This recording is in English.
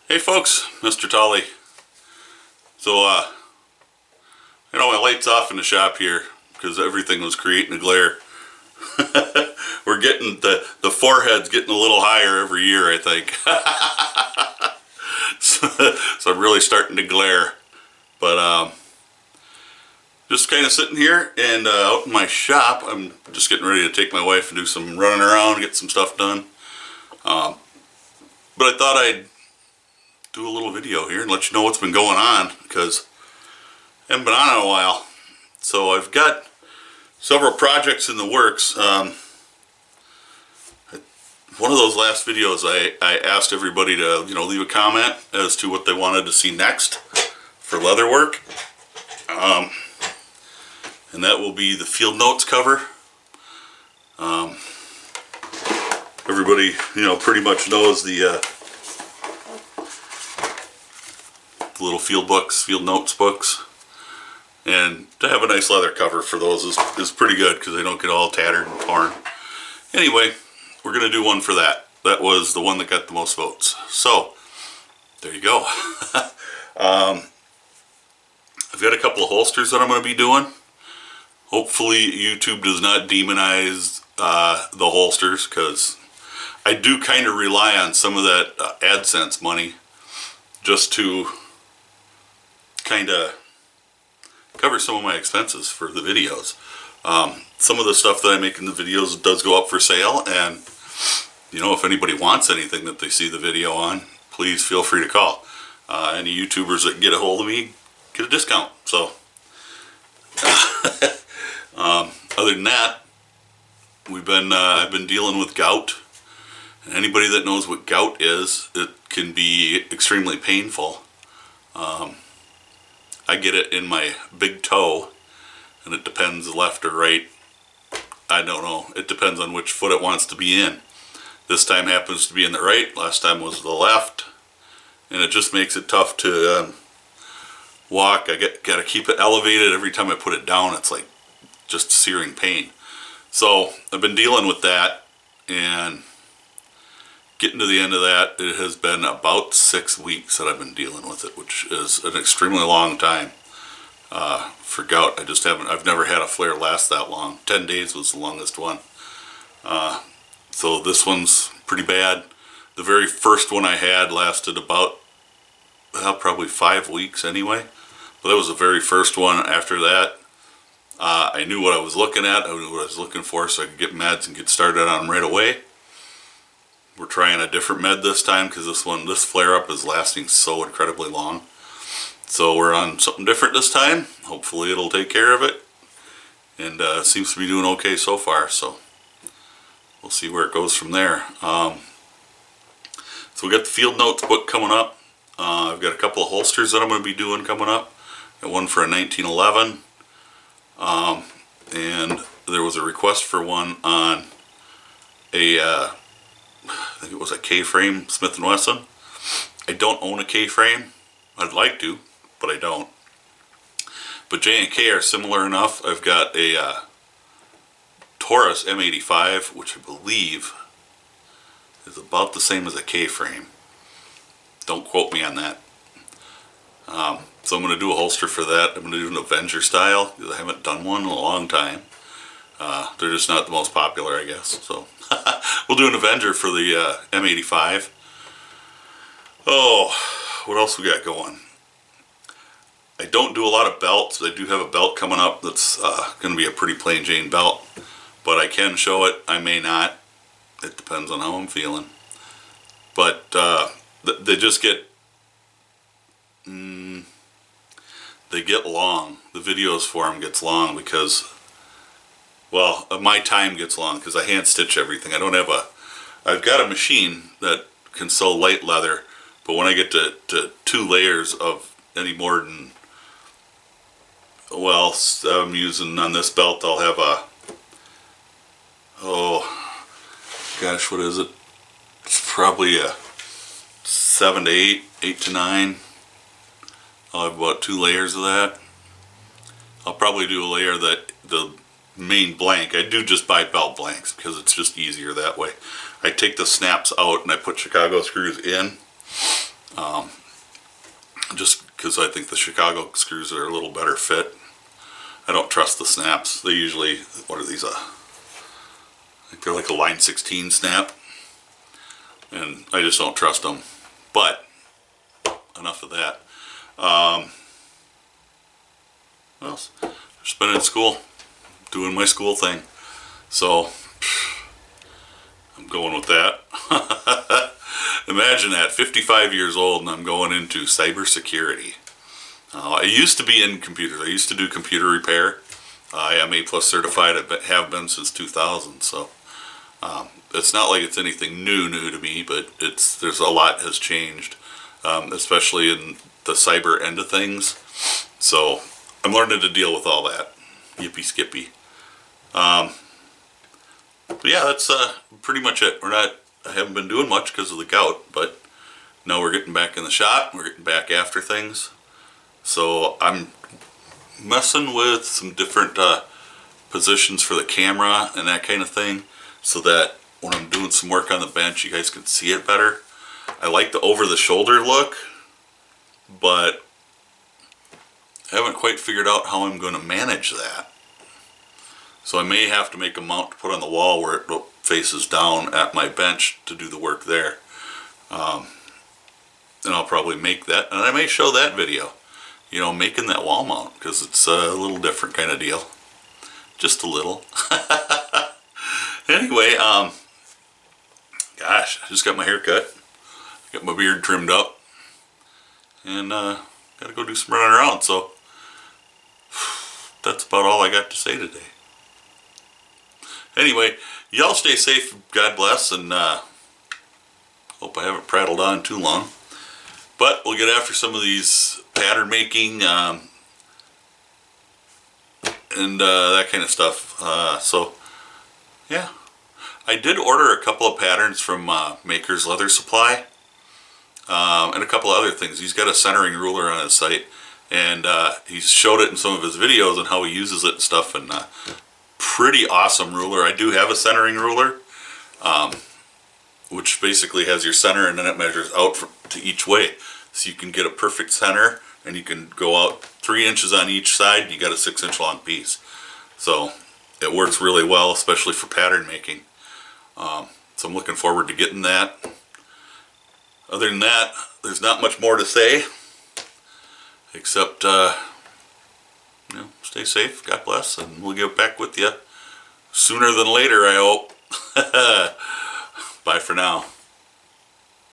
Hey folks, Mr. Tolly. So, my light's off in the shop here because everything was creating a glare. We're getting, the forehead's getting a little higher every year, I think. so I'm really starting to glare. But, just kind of sitting here and out in my shop. I'm just getting ready to take my wife and do some running around, get some stuff done. But I thought I'd do a little video here and let you know what's been going on, because I haven't been on in a while. So I've got several projects in the works. One of those last videos I asked everybody to leave a comment as to what they wanted to see next for leather work. And that will be the field notes cover. Everybody pretty much knows the little field notes books, and to have a nice leather cover for those is pretty good because they don't get all tattered and torn. Anyway, we're gonna do one for that. That was the one that got the most votes, so there you go. I've got a couple of holsters that I'm going to be doing. Hopefully YouTube does not demonize the holsters, because I do kind of rely on some of that AdSense money just to kind of cover some of my expenses for the videos. Some of the stuff that I make in the videos does go up for sale, and if anybody wants anything that they see the video on, please feel free to call. Any YouTubers that get a hold of me get a discount. So other than that, I've been dealing with gout, and anybody that knows what gout is, it can be extremely painful. I get it in my big toe, and it depends left or right. I don't know. It depends on which foot it wants to be in. This time happens to be in the right. Last time was the left, and it just makes it tough to walk. I gotta keep it elevated. Every time I put it down, it's like just searing pain. So I've been dealing with that, and getting to the end of that, it has been about 6 weeks that I've been dealing with it, which is an extremely long time for gout. I've never had a flare last that long. 10 days was the longest one. So this one's pretty bad. The very first one I had lasted about probably 5 weeks anyway. But that was the very first one. After that, I knew what I was looking at. I knew what I was looking for, so I could get meds and get started on them right away. We're trying a different med this time because this flare-up is lasting so incredibly long. So we're on something different this time. Hopefully it'll take care of it. And seems to be doing okay so far. So we'll see where it goes from there. So we got the field notes book coming up. I've got a couple of holsters that I'm going to be doing coming up. Got one for a 1911. And there was a request for one on I think it was a K-frame Smith & Wesson. I don't own a K-frame. I'd like to, but I don't. But J&K are similar enough. I've got a Taurus M85, which I believe is about the same as a K-frame. Don't quote me on that. So I'm going to do a holster for that. I'm going to do an Avenger style, because I haven't done one in a long time. They're just not the most popular, I guess. So we'll do an Avenger for the M85. Oh, what else we got going? I don't do a lot of belts. I do have a belt coming up that's going to be a pretty plain Jane belt. But I can show it. I may not. It depends on how I'm feeling. But they just get... they get long. The videos for them gets long because... well, my time gets long because I hand stitch everything. I've got a machine that can sew light leather, but when I get to 2 layers of any more than, well, I'm using on this belt, I'll have what is it? It's probably a 7 to 8, 8 to 9. I'll have about 2 layers of that. I'll probably do a layer that the main blank. I do just buy belt blanks because it's just easier that way. I take the snaps out and I put Chicago screws in, just because I think the Chicago screws are a little better fit. I don't trust the snaps. They usually, what are these? I think they're like a line 16 snap, and I just don't trust them. But enough of that. What else? Just been in school, doing my school thing. So I'm going with that. Imagine that, 55 years old, and I'm going into cybersecurity. I used to be in computers. I used to do computer repair. I am A+ certified. I have been since 2000. So it's not like it's anything new to me, but there's a lot has changed, especially in the cyber end of things. So I'm learning to deal with all that. Yippee skippy. But yeah, that's pretty much it. I haven't been doing much because of the gout, but now we're getting back in the shop. We're getting back after things. So I'm messing with some different positions for the camera and that kind of thing, so that when I'm doing some work on the bench, you guys can see it better. I like the over-the-shoulder look, but I haven't quite figured out how I'm going to manage that. So I may have to make a mount to put on the wall where it faces down at my bench to do the work there. And I'll probably make that, and I may show that video, you know, making that wall mount, because it's a little different kind of deal. Just a little. Anyway, gosh, I just got my hair cut. Got my beard trimmed up. And gotta go do some running around, so that's about all I got to say today. Anyway, y'all stay safe, God bless, and hope I haven't prattled on too long. But we'll get after some of these pattern making and that kind of stuff. So, yeah. I did order a couple of patterns from Maker's Leather Supply and a couple of other things. He's got a centering ruler on his site, and he showed it in some of his videos and how he uses it and stuff, and pretty awesome ruler. I do have a centering ruler, which basically has your center and then it measures out to each way. So you can get a perfect center, and you can go out 3 inches on each side, and you got a 6-inch long piece. So it works really well, especially for pattern making. So I'm looking forward to getting that. Other than that, there's not much more to say, except you know, stay safe, God bless, and we'll get back with you sooner than later, I hope. Bye for now.